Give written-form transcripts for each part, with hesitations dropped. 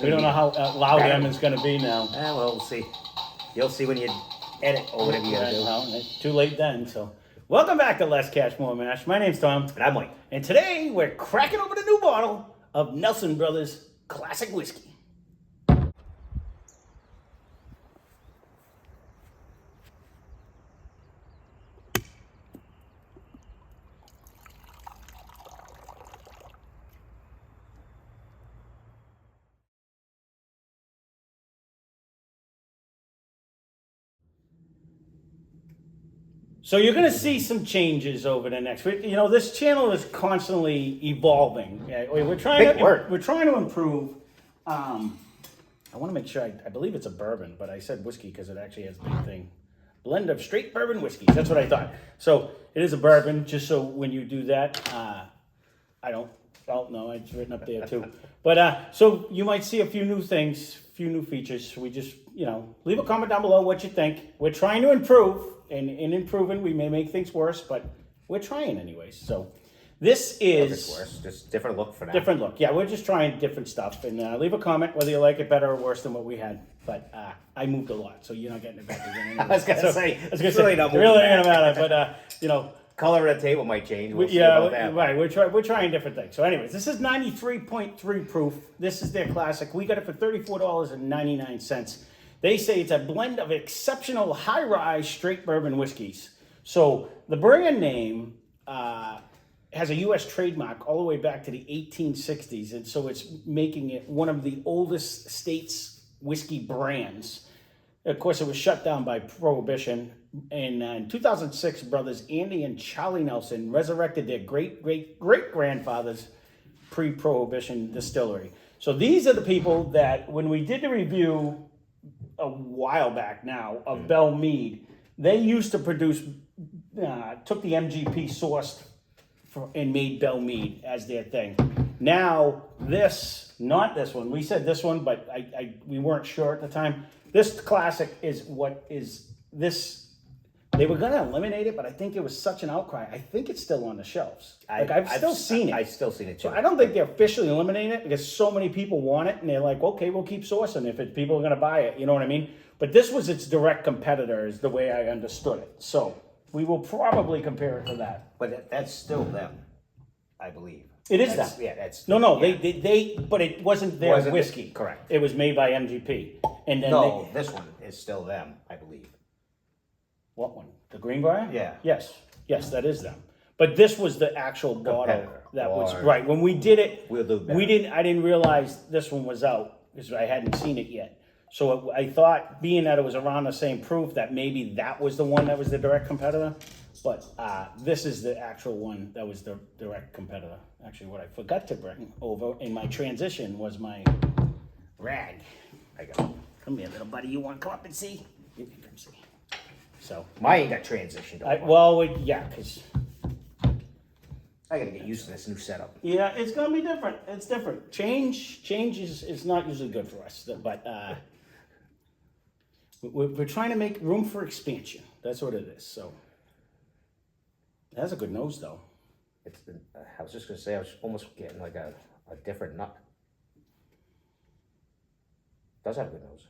We don't know how loud M is going to be now. Well, we'll see. You'll see when you edit or whatever you gotta do. Well, it's too late then. So, welcome back to Less Cash, More Mash. My name's Tom. And I'm Mike. And today we're cracking open a new bottle of Nelson Brothers Classic Whiskey. So you're going to see some changes over the next week. You know, this channel is constantly evolving. We're trying to improve. I want to make sure. I believe it's a bourbon, but I said whiskey because it actually has a big thing. Blend of straight bourbon whiskeys. That's what I thought. So it is a bourbon. Just so when you do that, I don't. Oh no, it's written up there too. But so you might see a few new things, a few new features. We just leave a comment down below what you think. We're trying to improve. And in improving, we may make things worse, but we're trying anyways. So this is worse. Just different look for now. Different look. Yeah, we're just trying different stuff. And leave a comment whether you like it better or worse than what we had. But I moved a lot, so you're not getting it back again. Anyway. I was gonna say, it's really not gonna matter. But color of the table might change. We'll right. We're trying different things. So, anyways, this is 93.3 proof. This is their classic. We got it for $34.99. They say it's a blend of exceptional high-rise straight bourbon whiskeys. So the brand name has a U.S. trademark all the way back to the 1860s, and so it's making it one of the oldest states' whiskey brands. Of course, it was shut down by Prohibition. And in 2006, brothers Andy and Charlie Nelson resurrected their great-great-great-grandfather's pre-Prohibition distillery. So these are the people that, when we did the review a while back now of Belle Meade, they used to produce, took the MGP sourced and made Belle Meade as their thing. Now not this one. We said this one, but we weren't sure at the time. This classic is what is this. They were going to eliminate it, but I think it was such an outcry. I think it's still on the shelves. I've still seen it. I've still seen it too. So I don't think they're officially eliminating it because so many people want it, and they're like, okay, we'll keep sourcing if people are going to buy it. You know what I mean? But this was its direct competitor, is the way I understood it. So we will probably compare it to that. But that's still them, I believe. It is them. Yeah, that's no. Yeah. They but it wasn't their whiskey. Correct. It was made by MGP, and then this one is still them, I believe. What one? The Greenbrier? Yeah. Yes, that is them. But this was the actual bottle that was right when we did it. We'll do better. I didn't realize this one was out because I hadn't seen it yet. So I thought, being that it was around the same proof, that maybe that was the one that was the direct competitor. But this is the actual one that was the direct competitor. Actually, what I forgot to bring over in my transition was my rag. I got. Come here, little buddy. You want to come up and see? You can come see. So mine got transitioned over. Because I gotta get used to this new setup. Yeah, it's gonna be different. It's different. Change is not usually good for us, but we're trying to make room for expansion. That's what it is. So it has a good nose, though. I was just gonna say I was almost getting like a different nut. It does have a good nose.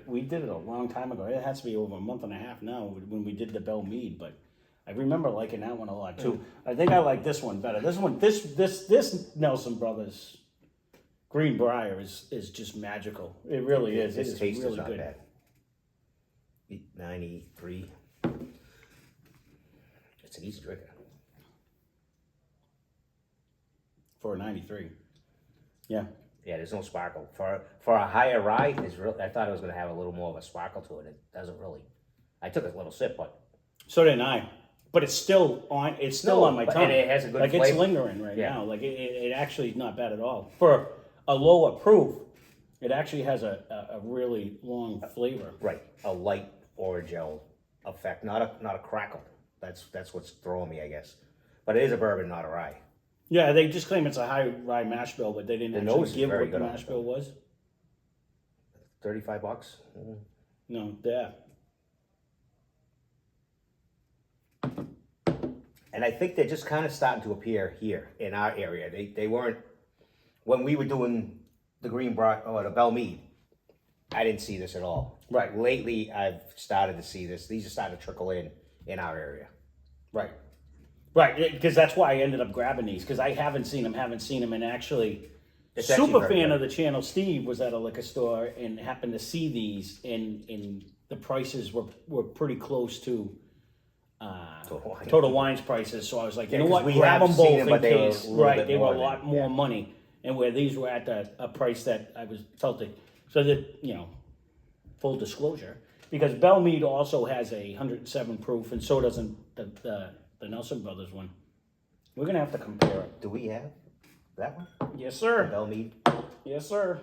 We did it a long time ago. It has to be over a month and a half now when we did the Belle Meade, but I remember liking that one a lot too. I think I like this one better. This Nelson Brothers Greenbrier is just magical. It really is. This taste really is not good. bad. 93. It's an easy drinker. For a 93. Yeah. Yeah, there's no sparkle. For a higher rye, I thought it was going to have a little more of a sparkle to it. It doesn't really. I took a little sip, but. So did I. But it's still on. It's still on my tongue. And it has a good flavor. It's lingering right now. Like it actually is not bad at all. For a lower proof, it actually has a really long flavor. Right, a light orgeat effect, not a crackle. That's what's throwing me, I guess. But it is a bourbon, not a rye. Yeah, they just claim it's a high rye mash bill, but they didn't actually give what the mash bill was. $35? Mm-hmm. No, yeah. And I think they're just kind of starting to appear here in our area. They weren't when we were doing the Green Brock or the Bell Mead, I didn't see this at all. Right. Lately, I've started to see this. These are starting to trickle in our area. Right. Right, because that's why I ended up grabbing these, because I haven't seen them, and actually, It's actually super very fan good. of the channel, Steve, was at a liquor store and happened to see these, and the prices were pretty close to Total Wine's prices, so I was like, you know 'cause what, we grab have them seen both them, in but they were a case. little Right, bit they were a more lot than- more yeah. money, and where these were at a price that I was felt it. So that, you know, full disclosure, because Bell Mead also has a 107 proof, and so doesn't the Nelson Brothers one. We're gonna have to compare it. Do we have that one? Yes, sir. Bell Mead? Yes, sir.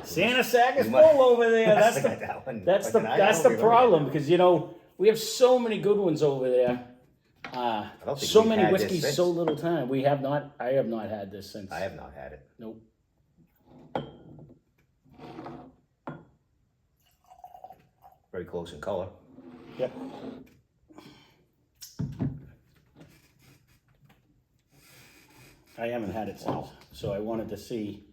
Santa sack is We must- full over there. must That's have the got that one. that's the Fucking- I that's don't the remember problem, that. because you know we have so many good ones over there. don't think So we've many had this whiskeys, since. so little time. We have not. I have not had this since. I have not had it. Nope. Very close in color. Yep. I haven't had it since, so I wanted to see.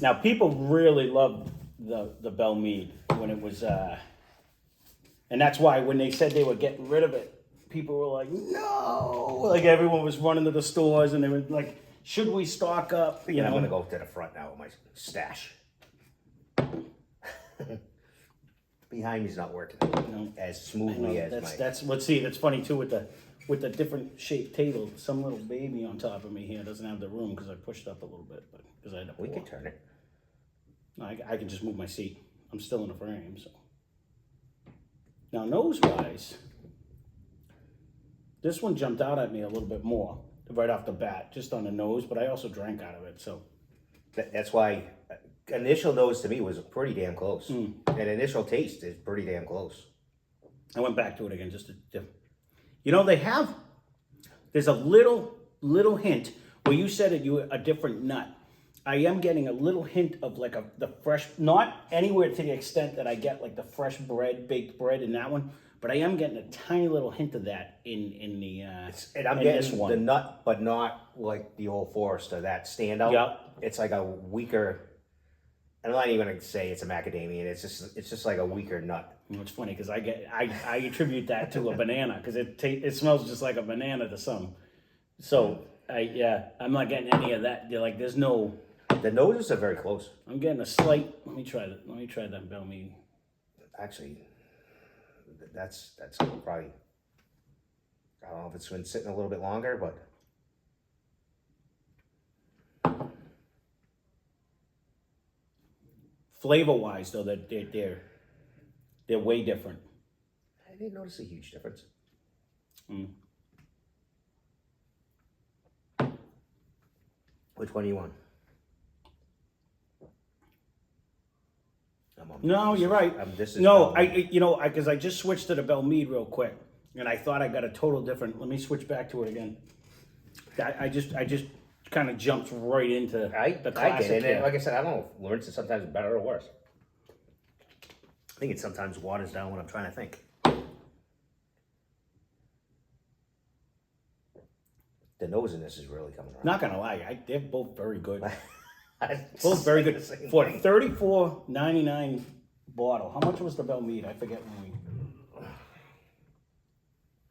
Now, people really loved the Bell Mead when it was, and that's why when they said they were getting rid of it, people were like, "No!" Like everyone was running to the stores, and they were like, "Should we stock up?" You I'm know. gonna go to the front now with my stash. Behind me's not working No. as smoothly as my. That's let's see. That's funny too with the different shaped table. Some little baby on top of me here doesn't have the room because I pushed up a little bit, but because I had to We pour. could turn it. No, I can just move my seat. I'm still in the frame, so. Now nose wise, this one jumped out at me a little bit more right off the bat, just on the nose. But I also drank out of it, so. That's why initial nose to me was pretty damn close, Hmm. and initial taste is pretty damn close. I went back to it again just to, you know, there's a little hint where you said it, a different nut. I am getting a little hint of like the fresh, not anywhere to the extent that I get like the fresh bread, baked bread in that one, but I am getting a tiny little hint of that in the, And I'm in this getting one. the nut, but not like the Old Forester, that standout. Yep. It's like a weaker. I'm not even gonna say it's a macadamia. It's just like a weaker nut. You know, it's funny because I attribute that to a banana because it smells just like a banana to some. So I'm not getting any of that. They're like, there's no. The noses are very close. I'm getting a slight. Let me try that. Let me try that Bell Mead. Actually, that's probably. I don't know if it's been sitting a little bit longer, but Flavor wise, though, they're way different. I didn't notice a huge difference. Which one do you want? No, you're right. This is No, Bell Mead. because I just switched to the Bell Mead real quick, and I thought I got a total different. Let me switch back to it again. I just kind of jumped right into the I classic. get it. here. And like I said, I don't know if Lawrence is sometimes better or worse. I think it sometimes waters down when I'm trying to think. The nose in this is really coming around. Not gonna lie, they're both very good. I Both very good. say the same For thing. $34.99 bottle. How much was the Bell Mead? I forget when we.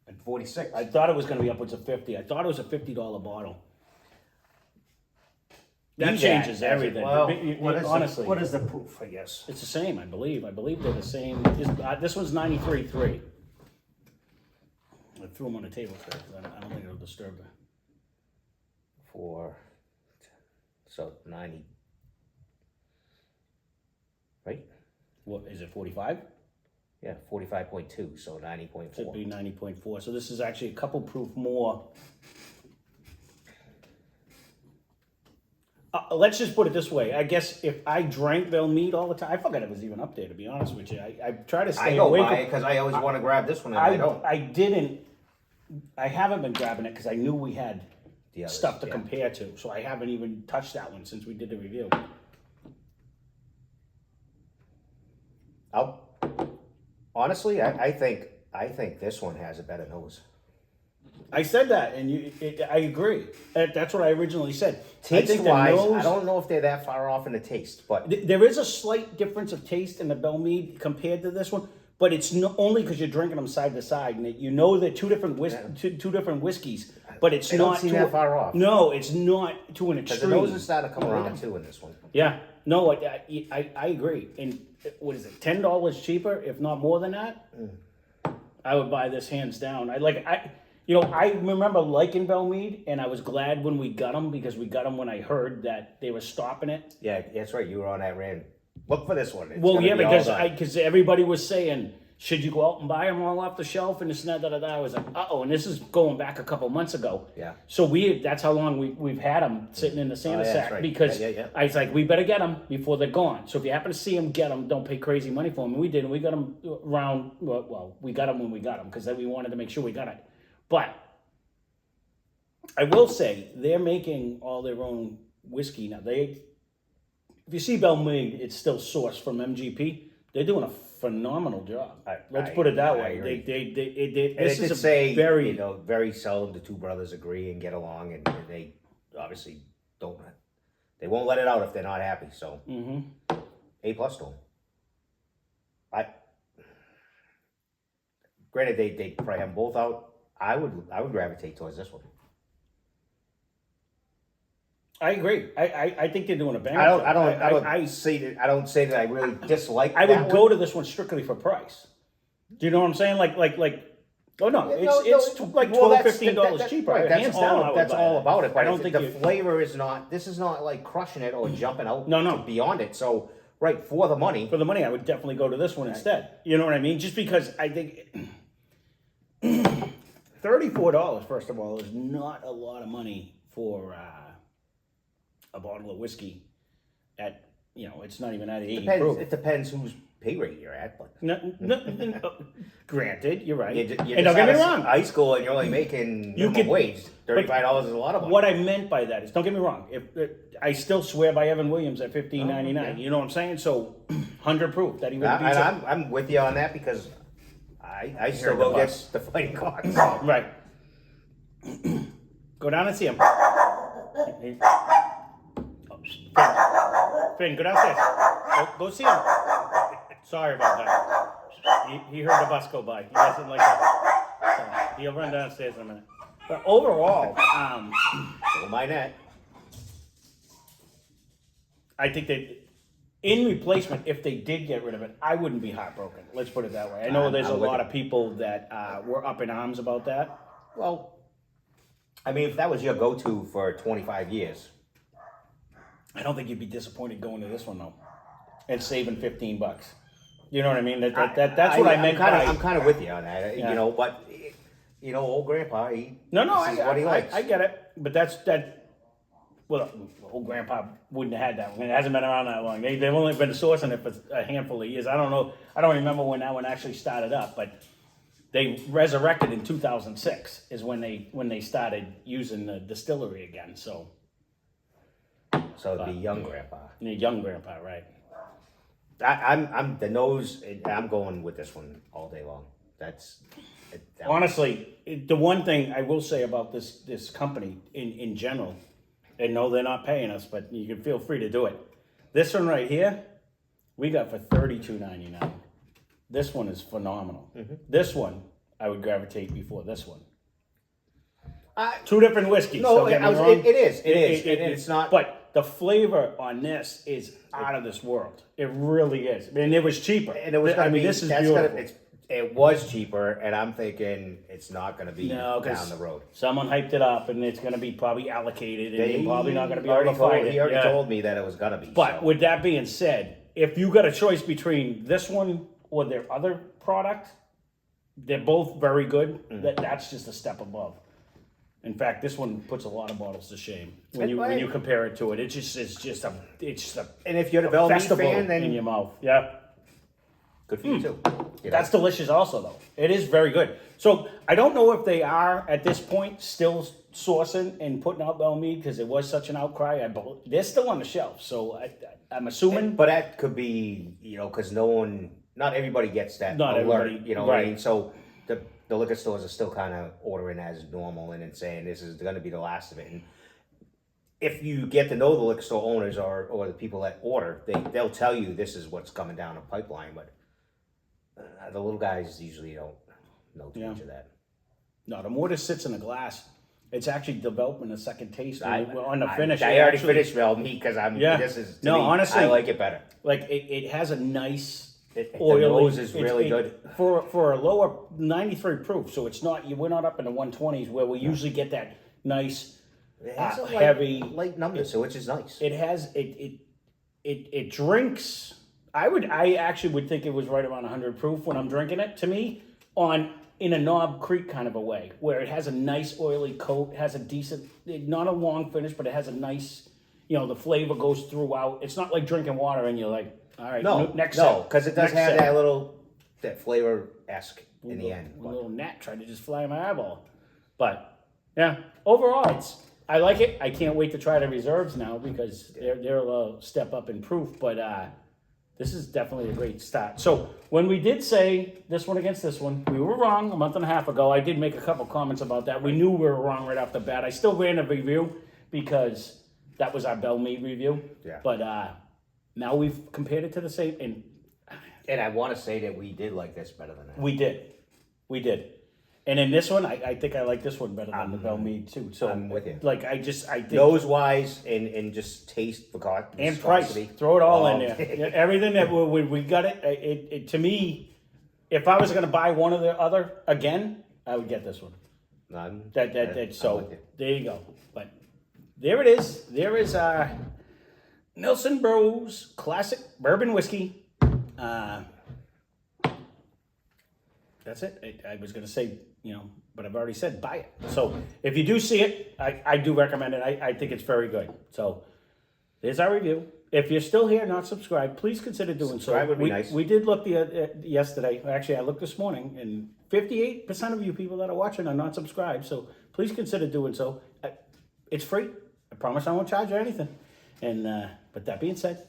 And 46. I thought it was gonna be upwards of 50. I thought it was a $50 bottle. That changes everything. Well, Honestly, what is the proof? I guess. it's the same. I believe they're the same. This one's 93.3. I threw them on the table first. I don't think it'll disturb it. So 90. Right? What is it? 45? Yeah, 45.2. So 90.4. Should be 90.4. So this is actually a couple proof more. Let's just put it this way. I guess if I drank Bell Mead all the time, I forgot it was even up there. To be honest with you, I try to stay I go away by from. because I always want to grab this one and I don't. I didn't. I haven't been grabbing it because I knew we had The others, stuff to yeah. compare to. So I haven't even touched that one since we did the review. Honestly, I think this one has a better nose. I said that, and I agree. That's what I originally said. Taste I think the wise, nose, I don't know if they're that far off in the taste, but there is a slight difference of taste in the Belle Meade compared to this one, but it's only because you're drinking them side to side, and you know they're two different two different whiskeys. But it's they not don't seem that far off. No, it's not to an Because extreme. the nose is starting to come around too in this one. Yeah, no, I agree. And what is it? $10 cheaper, if not more than that. I would buy this hands down. I remember liking Belle Meade, and I was glad when we got them because we got them when I heard that they were stopping it. Yeah, that's right. You were on that rant. Look for this one. It's Well, yeah, gonna be all done. because everybody was saying, should you go out and buy them all off the shelf and this and that, I was like, uh-oh, and this is going back a couple months ago. Yeah. So that's how long we've had them sitting in the Santa yeah, sack that's right. because Yeah. I was like, we better get them before they're gone. So if you happen to see them, get them. Don't pay crazy money for them. And we did, and we got them around, well, we got them when we got them because we wanted to make sure we got it. But I will say, they're making all their own whiskey now. If you see Belle Meade, it's still sourced from MGP. They're doing a phenomenal job. Let's put it that way. This is very, very seldom the two brothers agree and get along, and they obviously don't. They won't let it out if they're not happy. So, A+ to them. Granted, they probably have them both out. I would gravitate towards this one. I agree. I think they're doing a banger. I don't say that I really dislike. I would go to this one strictly for price. Do you know what I'm saying? Oh no, it's like $12-15 cheaper. Right, that's hands all. down, That's all about it. But I don't think the flavor is not. This is not like crushing it or jumping out. No. Beyond it. So right for the money. For the money, I would definitely go to this one instead. You know what I mean? Just because I think $34, first of all, is not a lot of money for a bottle of whiskey. It's not even at 80 proof. It depends whose pay rate you're at, but granted, you're right. You And don't get me wrong. High school, and you're only making minimum wage. $35 is a lot of money. What I meant by that is, don't get me wrong. I still swear by Evan Williams at $15.99. You know what I'm saying? So 100 proof that he would be. I'm with you on that because I still go get the fighting cocks. Right. Go down and see him. Finn, go downstairs. Go see him. Sorry about that. He heard the bus go by. He doesn't like that. So he'll run downstairs in a minute. But overall, Don't mind that. I think that in replacement, if they did get rid of it, I wouldn't be heartbroken. Let's put it that way. I know there's a lot of people that were up in arms about that. Well, I mean, if that was your go-to for 25 years. I don't think you'd be disappointed going to this one though, and saving $15. You know what I mean? That's what I meant. I'm kind of with you on that. Yeah. But old grandpa, what he likes. I get it, but that's that. Well, old grandpa wouldn't have had that one. It hasn't been around that long. They've only been sourcing it for a handful of years. I don't know. I don't remember when that one actually started up, but they resurrected in 2006 is when they started using the distillery again. So it'd be young grandpa. Young grandpa, right? I'm the nose. I'm going with this one all day long. Honestly, the one thing I will say about this company in general, and no, they're not paying us, but you can feel free to do it. This one right here, we got for $32.99. This one is phenomenal. Mm-hmm. This one I would gravitate before this one. Two different whiskeys. No, it is. It's not. But the flavor on this is out of this world. It really is. And it was cheaper. And it was. This is beautiful. It was cheaper, and I'm thinking it's not going to be down the road. Someone hyped it up, and it's going to be probably allocated, and you're probably not going to be able to find it. He already told me that it was going to be. But with that being said, if you got a choice between this one or their other product, they're both very good. That's just a step above. In fact, this one puts a lot of bottles to shame when you compare it to it. It's just a. And if you're a Belle Meade fan, then in your mouth, yeah. Good for you too. That's delicious also, though. It is very good. So I don't know if they are, at this point, still sourcing and putting out Belle Meade because it was such an outcry. They're still on the shelf, so I'm assuming. But that could be, because not everybody gets that Not alert. everybody, You know right. what I mean? So the the liquor stores are still kind of ordering as normal and then saying this is going to be the last of it. And if you get to know the liquor store owners or the people that order, they'll tell you this is what's coming down the pipeline. But the little guys usually don't know too much of that. No, the more this sits in the glass, it's actually developing a second taste on the finish. I already finished me because this is to me, honestly, I like it better. Like it has a nice oily. The nose is really good for a lower 93 proof. So it's not we're not up in the 120s where we usually get that nice it has a heavy light numbness, which is nice. It has it drinks. I actually would think it was right around 100 proof when I'm drinking it. To me, in a Knob Creek kind of a way, where it has a nice oily coat, has a decent, not a long finish, but it has a nice, the flavor goes throughout. It's not like drinking water and you're like, all right, next sip. Because it does have that flavor-esque in the end. A little gnat tried to just fly in my eyeball. But, yeah, overall, I like it. I can't wait to try the reserves now because they're a step up in proof, but this is definitely a great start. So when we did say this one against this one, we were wrong a month and a half ago. I did make a couple comments about that. We knew we were wrong right off the bat. I still ran a review because that was our Bell Mead review. Yeah. But now we've compared it to the same. And I want to say that we did like this better than that. We did. And in this one, I think I like this one better than the Bell Mead too. So I'm with you. Like I think nose wise and just taste and price. Throw it all in there. Yeah, everything that we got it. To me, if I was going to buy one or the other again, I would get this one. So there you go. But there it is. There is Nelson Bros Classic Bourbon Whiskey. That's it. I was going to say, but I've already said buy it. So if you do see it, I do recommend it. I think it's very good. So there's our review. If you're still here, not subscribed, please consider doing Subscribe so. would be nice. We did look yesterday. Actually, I looked this morning, and 58% of you people that are watching are not subscribed. So please consider doing so. It's free. I promise I won't charge you anything. And but that being said,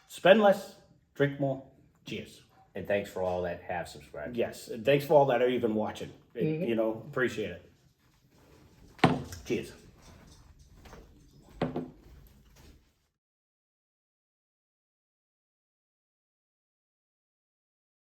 spend less, drink more. Cheers. And thanks for all that have subscribed. Yes, and thanks for all that are even watching. Appreciate it. Cheers.